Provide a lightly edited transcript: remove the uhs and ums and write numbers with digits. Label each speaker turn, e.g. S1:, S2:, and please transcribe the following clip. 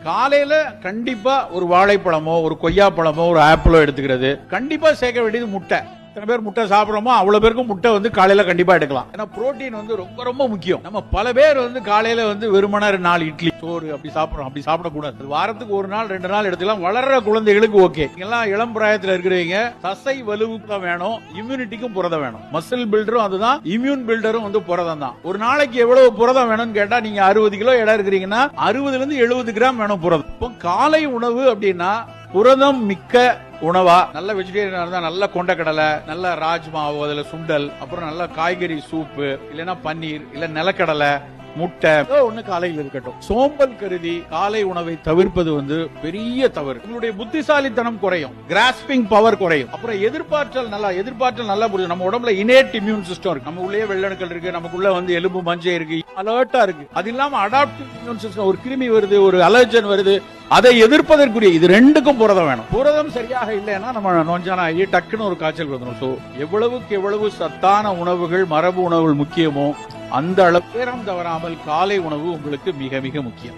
S1: காலையில கண்டிப்பா ஒரு வாழைப்பழமோ ஒரு கொய்யாப்பழமோ ஒரு ஆப்பிளோ எடுத்துக்கிறது, கண்டிப்பா சேர்க்க வேண்டியது முட்டை. எத்தனை பேர் முட்டை சாப்பிடுறோமோ அவ்வளவு பேருக்கும் முட்டை காலையில கண்டிப்பா எடுக்கலாம். ஏன்னா புரோட்டீன் ரொம்ப ரொம்ப முக்கியம். நம்ம பல பேர் காலையில வெறுமனே 4 இட்லி சோறு அப்படி சாப்பிடுறோம். அப்படி சாப்பிடக்கூடாது. வாரத்துக்கு 1 நாள் 2 நாள் எடுத்துக்கலாம். வளர்ற குழந்தைகளுக்கு ஓகே. எல்லாம் இளம் பிராயத்துல இருக்கிறவங்க தசை வலுவுக்கு தான் வேணும், இம்யூனிட்டிக்கும் புரதம் வேணும். மசில் பில்டரும் அதுதான், இம்யூன் பில்டரும் புரதம் தான். ஒரு நாளைக்கு எவ்வளவு புரதம் வேணும்னு கேட்டா, நீங்க 60 கிலோ எடை இருக்கிறீங்கன்னா 60 இருந்து 70 கிராம் வேணும் புரதம். இப்போ காலை உணவு அப்படின்னா புரதம் மிக்க உணவா, நல்ல வெஜிடேரியனா இருந்தா நல்ல கொண்டக்கடலை, நல்ல ராஜ்மாவோ அதுல சுண்டல், அப்புறம் நல்ல காய்கறி சூப்பு, இல்லைன்னா பன்னீர், இல்ல நிலக்கடலை, முட்டை ஒண்ணு காலையில் இருக்கட்டும். சோம்பல் கருதி காலை உணவை தவிர்ப்பது பெரிய தவறு. உங்களுடைய புத்திசாலித்தனம் குறையும், கிராஸ்பிங் பவர் குறையும். அப்புறம் எதிர்பார்த்தல் நல்லா புரியும். நம்ம உடம்புல இன்னேட் இம்யூன் சிஸ்டம் இருக்கு. நம்ம உள்ளே வெள்ளணுக்கள் இருக்கு, நமக்குள்ள எலும்பு மஞ்சை இருக்கு, அலர்ட்டா இருக்கு. அது இல்லாம அடாப்டிவ் இம்யூன் சிஸ்டம், ஒரு கிருமி வருது, ஒரு அலர்ஜன் வருது, அதை எதிர்ப்பதற்குரிய இது ரெண்டுக்கும் புரதம் வேணும். புரதம் சரியாக இல்லைன்னா நம்ம நோஞ்சானா டக்குன்னு ஒரு காய்ச்சல் வந்துடும். சோ எவ்வளவுக்கு எவ்வளவு சத்தான உணவுகள், மரபு உணவுகள் முக்கியமோ அந்த அளவு நேரம் தவறாமல் காலை உணவு உங்களுக்கு மிக மிக முக்கியம்.